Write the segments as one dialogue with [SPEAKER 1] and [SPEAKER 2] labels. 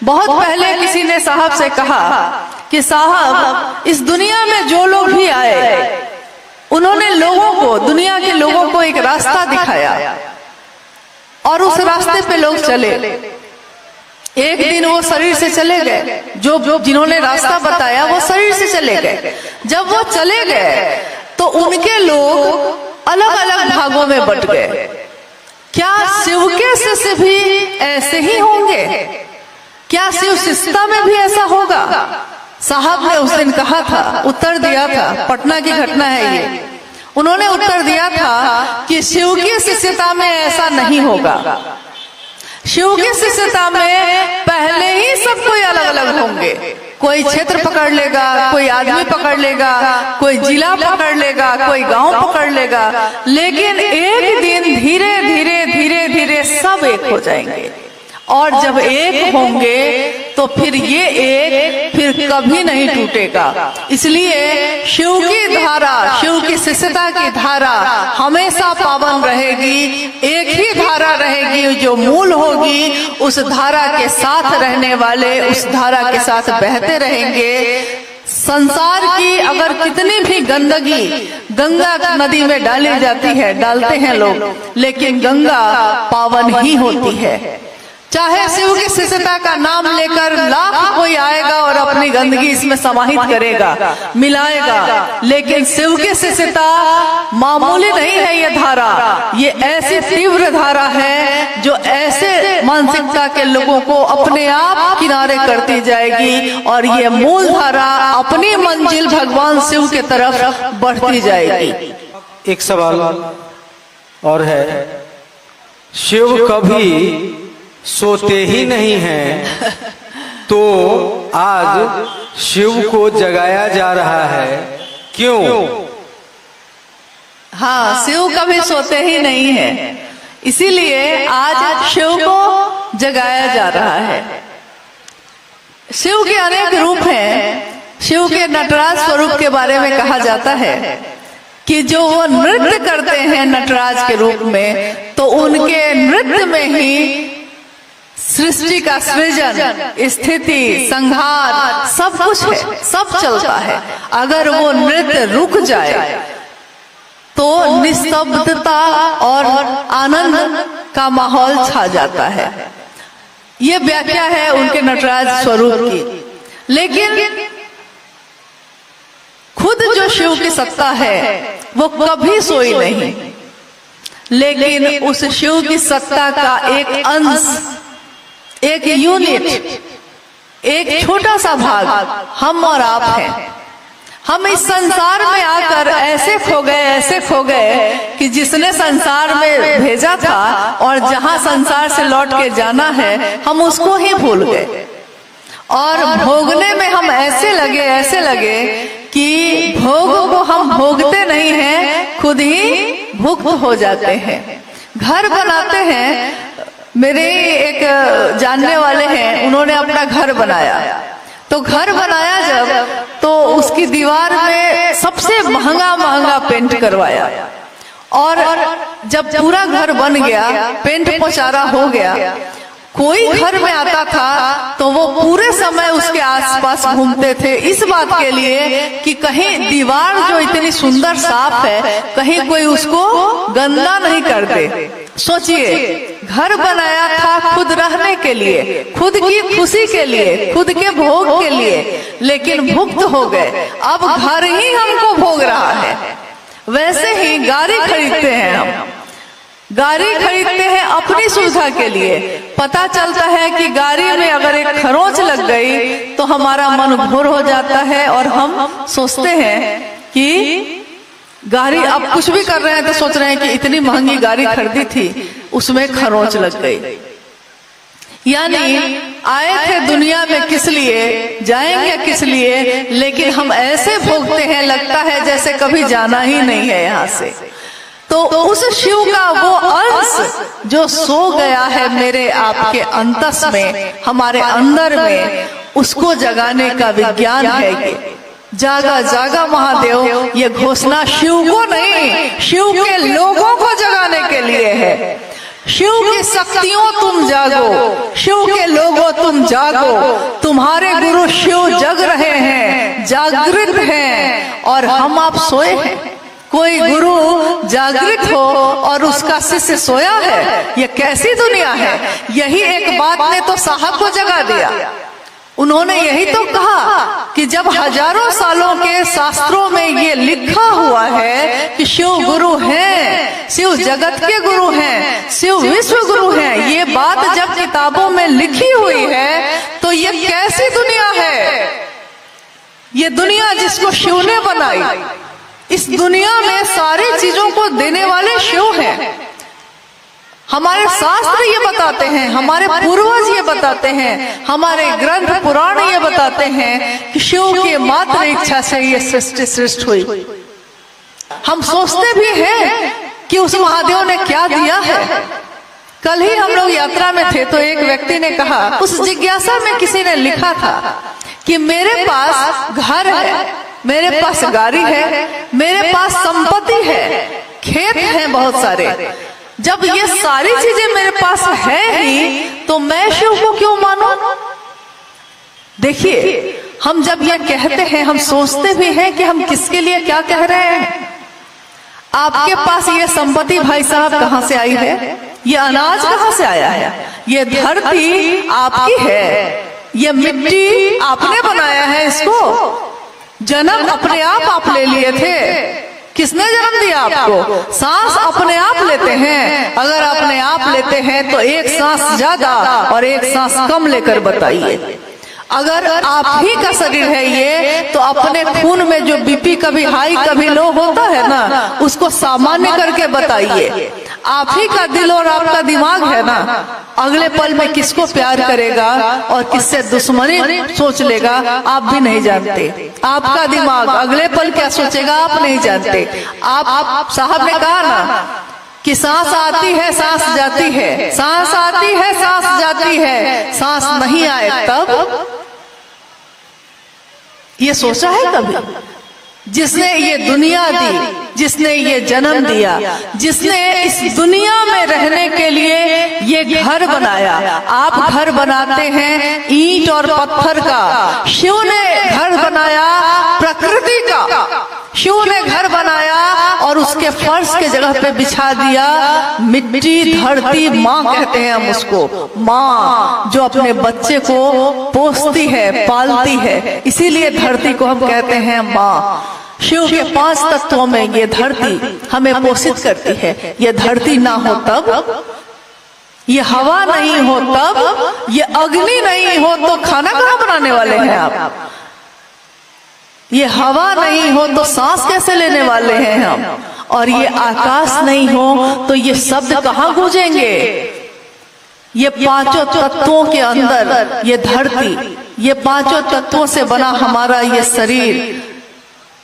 [SPEAKER 1] बहुत पहले किसी ने साहब से कहा कि साहब, इस दुनिया में जो लोग भी आए उन्होंने लोगों को, दुनिया के लोगों को एक रास्ता दिखाया और उस रास्ते पे लोग चले। एक दिन वो शरीर से चले गए, जो जिन्होंने रास्ता बताया वो शरीर से चले गए। जब वो चले गए तो उनके लोग अलग अलग भागों में बट गए। क्या शिव के शिष्य भी ऐसे ही होंगे? क्या शिव शिष्यता में भी ऐसा होगा? साहब ने उस दिन कहा था, उत्तर दिया था, पटना की घटना है ये। उन्होंने उत्तर दिया था कि शिव की शिष्यता में ऐसा नहीं होगा। शिव की शिष्यता में पहले ही सब कोई अलग अलग होंगे। कोई क्षेत्र पकड़ लेगा, कोई आदमी पकड़ लेगा, कोई जिला पकड़ लेगा, कोई गांव पकड़ लेगा, लेकिन एक दिन धीरे धीरे धीरे धीरे सब एक हो जाएंगे। और जब एक होंगे तो फिर ये एक फिर कभी नहीं टूटेगा। इसलिए शिव की धारा, शिव की शिष्यता की धारा हमेशा पावन रहेगी। एक ही धारा रहेगी जो मूल होगी, उस धारा के साथ रहने वाले उस धारा के साथ बहते रहेंगे। संसार की अगर कितनी भी गंदगी गंगा नदी में डाली जाती है, डालते हैं लोग, लेकिन गंगा पावन ही होती है। चाहे शिव की शिष्यता का नाम लेकर लाख कोई आएगा और अपनी गंदगी इसमें समाहित करेगा, मिलाएगा, लेकिन शिव की शिष्यता मामूली नहीं है। ये धारा, ये ऐसी तीव्र धारा है जो ऐसे मानसिकता के लोगों को अपने आप किनारे करती जाएगी और ये मूल धारा अपनी मंजिल भगवान शिव के तरफ बढ़ती जाएगी।
[SPEAKER 2] एक सवाल और है, शिव कभी सोते ही नहीं हैं, तो आज शिव को जगाया जा रहा है, क्यों?
[SPEAKER 1] हाँ, शिव कभी सोते ही नहीं है, इसीलिए आज शिव को जगाया जा रहा है। शिव के अनेक रूप हैं। शिव के नटराज स्वरूप के बारे में कहा जाता है कि जो वो नृत्य करते हैं नटराज के रूप में, तो उनके नृत्य में ही सृष्टि का सृजन, स्थिति, संहार सब कुछ है, सब चलता है। अगर वो नृत्य रुक जाए तो निस्तब्धता और आनंद का माहौल छा जाता है। ये व्याख्या है उनके नटराज स्वरूप की। लेकिन खुद जो शिव की सत्ता है वो कभी सोई नहीं, लेकिन उस शिव की सत्ता का एक अंश, एक यूनिट, एक छोटा सा भाग हम और आप हैं। हम इस संसार में आकर ऐसे खो गए कि जिसने संसार में भेजा था और जहां संसार से लौट के जाना है हम उसको ही भूल गए। और भोगने में हम ऐसे लगे कि भोग को हम भोगते नहीं हैं, खुद ही भुक्त हो जाते हैं। घर बनाते हैं, मेरे एक जानने वाले हैं, उन्होंने अपना घर बनाया। तो घर बनाया जब, तो उसकी दीवार में सबसे महंगा पेंट करवाया। और जब पूरा घर बन गया, पेंट पोचारा हो गया, कोई घर में आता था तो वो पूरे समय उसके आसपास घूमते थे इस बात के लिए कि कहीं दीवार जो इतनी सुंदर साफ है, कहीं कोई उसको गंदा नहीं कर दे। सोचिए, घर बनाया था खुद रहने के लिए, खुद की खुशी के लिए, खुद के भोग के लिए, लेकिन भुक्त हो गए। अब घर ही हमको भोग रहा है। वैसे ही गाड़ी खरीदते हैं, हम गाड़ी खरीदते हैं अपनी सुविधा के लिए। पता चलता है कि गाड़ी में अगर एक खरोंच लग गई तो हमारा मन घोर हो जाता है और हम सोचते हैं कि गाड़ी, अब कुछ भी कर रहे हैं तो सोच रहे हैं कि इतनी महंगी गाड़ी खरीदी थी, उसमें खरोंच लग गई। यानी आए थे दुनिया में किस लिए, जाएंगे किस लिए, लेकिन हम ऐसे भोगते हैं, लगता है जैसे कभी जाना ही नहीं है यहाँ से। तो उस शिव का वो अंश जो सो गया है मेरे आपके अंतस में, हमारे अंदर में, उसको जगाने का विज्ञान है ये। जागा जागा महादेव, ये घोषणा शिव को नहीं, शिव के लोगों को जगाने के लिए है। शिव की शक्तियों तुम जागो, शिव के लोगों तुम जागो, तुम्हारे गुरु शिव जग रहे हैं, जागृत हैं, और हम आप सोए हैं। कोई गुरु जागृत हो और उसका शिष्य सोया है, ये कैसी दुनिया है। यही एक बात ने तो साहब को जगा दिया। उन्होंने यही तो कहा कि जब हजारों सालों के शास्त्रों में ये लिखा हुआ है कि शिव गुरु हैं, शिव जगत के गुरु हैं, शिव विश्व गुरु हैं, ये बात जब किताबों में लिखी हुई है तो ये कैसी दुनिया है। ये दुनिया जिसको शिव ने बनाई, इस दुनिया में सारी चीजों को देने वाले शिव हैं। हमारे शास्त्र ये बताते हैं, हमारे पूर्वज ये बताते हैं, हमारे ग्रंथ पुराण ये बताते हैं कि शिव के मात्र इच्छा से ये सृष्टि सृष्टि हुई। हम सोचते भी हैं कि उस महादेव ने क्या दिया है। कल ही हम लोग यात्रा में थे तो एक व्यक्ति ने कहा, उस जिज्ञासा में किसी ने लिखा था कि मेरे पास घर है, मेरे पास गाड़ी है, मेरे पास संपत्ति है, खेत हैं बहुत सारे, जब ये सारी चीजें मेरे पास है ही तो मैं शिव को क्यों मानूं। देखिए, हम जब ये कहते हैं हम सोचते भी हैं कि हम किसके लिए क्या कह रहे हैं। आपके पास ये संपत्ति भाई साहब कहाँ से आई है, ये अनाज कहाँ से आया है, ये धरती आपकी है, ये मिट्टी आपने बनाया है, इसको जन्म अपने आप ले लिए थे। किसने जन्म दिया आपको। सांस अपने आप लेते हैं, अगर अपने आप लेते हैं तो एक सांस ज्यादा और एक सांस कम लेकर बताइए। अगर आप ही का शरीर है ये, तो अपने खून में जो बीपी कभी हाई कभी लो होता है ना, उसको सामान्य करके बताइए। आप ही का दिल और आपका दिमाग है ना, अगले पल में किसको प्यार करेगा और किससे दुश्मनी सोच लेगा आप भी नहीं जानते। आपका दिमाग अगले पल क्या सोचेगा आप नहीं जानते। आप साहब ने कहा ना कि सांस आती है सांस जाती है, सांस आती है सांस जाती है, सांस नहीं आए तब। ये सोचा है कभी? जिसने ये दुनिया दी, जिसने ये जन्म दिया, जिसने इस दुनिया में रहने के लिए ये घर बनाया। आप घर बनाते हैं ईंट और पत्थर का, शिव ने घर बनाया प्रकृति का। शिव ने घर बनाया और उसके फर्श के जगह पे बिछा दिया मिट्टी, धरती। माँ कहते हैं हम उसको, माँ जो अपने बच्चे को पोसती है, पालती है, इसीलिए धरती को हम कहते हैं माँ। शिव के 5 तत्वों में ये धरती हमें पोषित करती है। ये धरती ना हो तब, ये हवा नहीं हो तब, ये अग्नि नहीं हो तो खाना कहाँ बनाने वाले हैं आप। ये हवा नहीं हो तो सांस कैसे लेने वाले हैं हम, और ये आकाश नहीं हो तो ये शब्द कहाँ गूंजेंगे। ये 5 तत्वों के अंदर ये धरती, ये 5 तत्वों से बना हमारा ये शरीर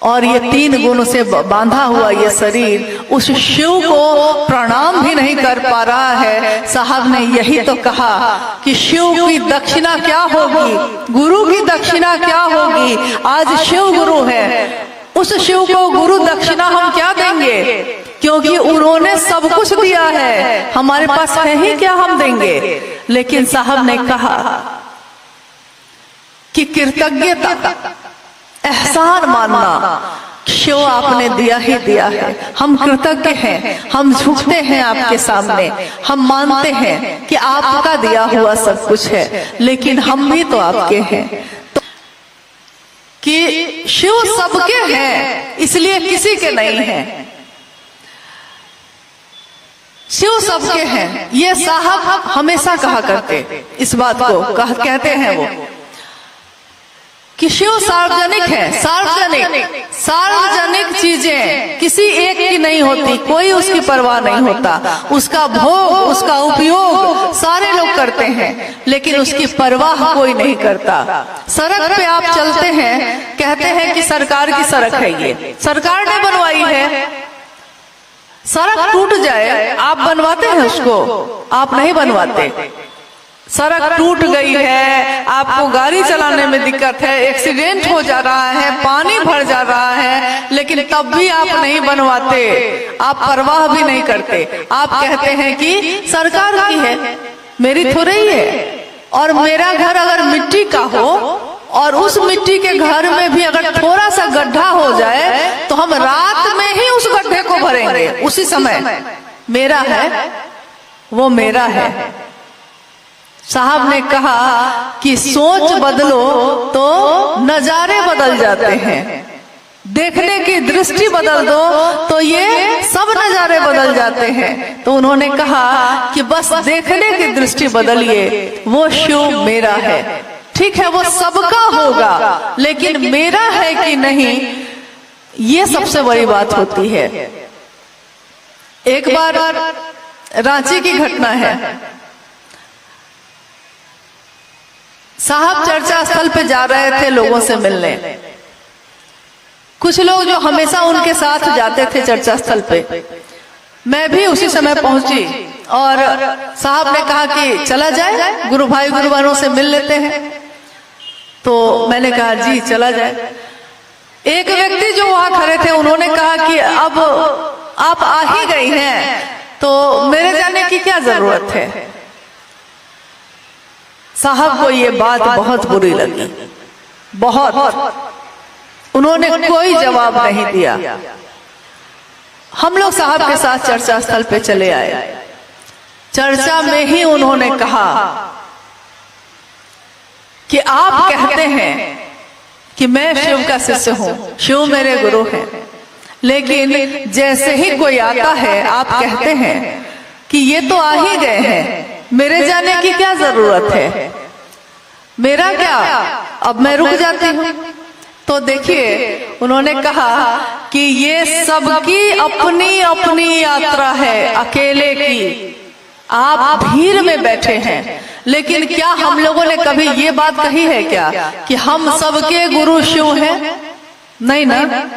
[SPEAKER 1] और ये 3 गुणों से बांधा हुआ ये शरीर, उस शिव को प्रणाम भी नहीं कर पा रहा है। साहब ने यही तो कहा कि शिव की दक्षिणा क्या होगी, गुरु की दक्षिणा क्या होगी। आज शिव गुरु है, उस शिव को गुरु दक्षिणा हम क्या देंगे, क्योंकि उन्होंने सब कुछ दिया है, हमारे पास है ही क्या हम देंगे। लेकिन साहब ने कहा कि कृतज्ञता, एहसान मानना, शिव आपने दिया ही दिया है, हम कृतज्ञ हैं, हम झुकते हैं आपके सामने, हम मानते हैं कि आपका दिया हुआ सब कुछ है, लेकिन हम भी तो आपके हैं। तो कि शिव सबके हैं इसलिए किसी के नहीं है, शिव सबके हैं। ये साहब हमेशा कहा करते इस बात को, कहते हैं वो कि शिव सार्वजनिक है। सार्वजनिक चीजें किसी एक की नहीं होती, कोई उसकी परवाह नहीं होता, उसका भोग, उसका उपयोग सारे लोग करते हैं, लेकिन उसकी परवाह कोई नहीं करता। सड़क पे आप चलते हैं, कहते हैं कि सरकार की सड़क है, ये सरकार ने बनवाई है। सड़क टूट जाए आप बनवाते हैं उसको, आप नहीं बनवाते। सड़क टूट गई है, आपको गाड़ी चलाने में दिक्कत है, एक्सीडेंट हो जा रहा है, पानी भर जा रहा है, लेकिन तब भी आप नहीं बनवाते, आप परवाह भी नहीं करते। आप कहते हैं कि सरकार की है, मेरी थोड़ी ही है। और मेरा घर अगर मिट्टी का हो और उस मिट्टी के घर में भी अगर थोड़ा सा गड्ढा हो जाए तो हम रात में ही उस गड्ढे को भरेंगे, उसी समय। मेरा है वो मेरा है। साहब ने कहा कि सोच बदलो तो नजारे बदल जाते हैं, देखने की दृष्टि बदल दो तो ये सब नजारे बदल जाते हैं। तो उन्होंने कहा कि बस देखने की दृष्टि बदलिए, वो शिव मेरा है। ठीक है, वो सबका होगा, लेकिन मेरा है कि नहीं, ये सबसे बड़ी बात होती है। एक बार रांची की घटना है। साहब चर्चा स्थल पे जा रहे थे लोगों से मिलने। कुछ लोग जो हमेशा उनके साथ जाते थे चर्चा स्थल पे, मैं भी उसी समय पहुंची और साहब ने कहा कि चला जाए, गुरु भाई गुरु बहनों से मिल लेते हैं। तो मैंने कहा जी चला जाए। एक व्यक्ति जो वहां खड़े थे उन्होंने कहा कि अब आप आ ही गई हैं तो मेरे जाने की क्या जरूरत है। साहब को ये बात बहुत बुरी लगी, बहुत। उन्होंने कोई जवाब नहीं दिया। हम लोग साहब के साथ चर्चा स्थल पे चले आए। चर्चा में ही उन्होंने कहा कि आप कहते हैं कि मैं शिव का शिष्य हूं, शिव मेरे गुरु हैं, लेकिन जैसे ही कोई आता है आप कहते हैं कि ये तो आ ही गए हैं, मेरे जाने की क्या जरूरत है, मेरा क्या, अब मैं रुक जाती हूँ। तो देखिए उन्होंने कहा कि ये सबकी अपनी अपनी यात्रा है, अकेले की। आप भीड़ में बैठे हैं, लेकिन क्या हम लोगों ने कभी ये बात कही है क्या कि हम सबके गुरु शिव हैं? नहीं ना,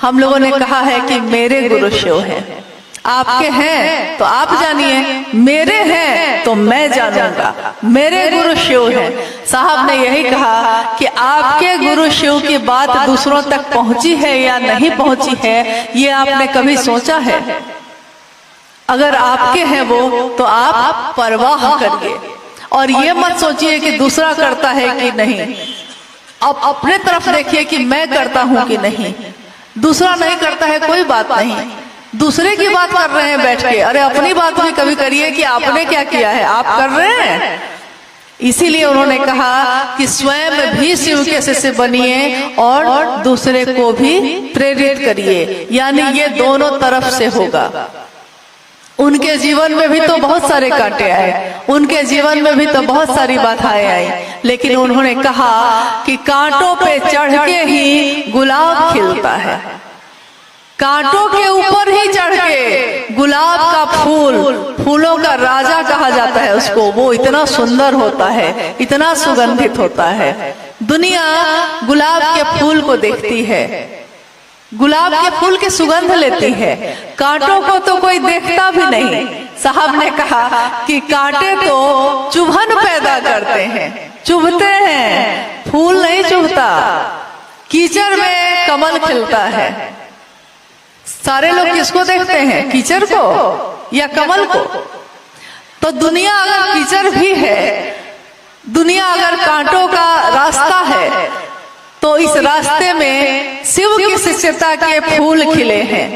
[SPEAKER 1] हम लोगों ने कहा है कि मेरे गुरु शिव हैं। आपके हैं तो आप जानिए, मेरे हैं तो मैं जानूंगा, मेरे गुरु शिव हैं। साहब ने यही कहा कि आपके गुरु शिव की बात दूसरों तक पहुंची है या नहीं पहुंची है, ये आपने कभी सोचा है? अगर आपके हैं वो तो आप परवाह करिए और ये मत सोचिए कि दूसरा करता है कि नहीं। अब अपने तरफ देखिए कि मैं करता हूं कि नहीं। दूसरा नहीं करता है कोई बात नहीं, दूसरे की बात कर रहे हैं बैठ के, अरे अपनी बात भी कभी करिए कि आपने क्या किया है, आप कर रहे हैं। इसीलिए उन्होंने कहा कि स्वयं भी शिव के शिष्य बनिए और दूसरे को भी प्रेरित करिए, यानी ये दोनों तरफ से होगा। उनके जीवन में भी तो बहुत सारे कांटे आए, उनके जीवन में भी तो बहुत सारी बाधाएं आई, लेकिन उन्होंने कहा कि कांटों पे चढ़ के ही गुलाब खिलता है। कांटों के ऊपर ही चढ़ के गुलाब का फूल, फूलों का राजा कहा जाता है उसको, वो इतना सुंदर होता है, इतना सुगंधित होता है। दुनिया गुलाब के फूल को देखती है, गुलाब के फूल की सुगंध लेती है, कांटों को तो कोई देखता भी नहीं। साहब ने कहा कि कांटे तो चुभन पैदा करते हैं, चुभते हैं, फूल नहीं चुभता। कीचड़ में कमल खिलता है। सारे लोग किसको देखते हैं, कीचड़ को या कमल को? तो दुनिया अगर कीचड़ भी है, दुनिया अगर कांटों का रास्ता है, तो इस रास्ते में शिव की शिष्यता के फूल खिले हैं।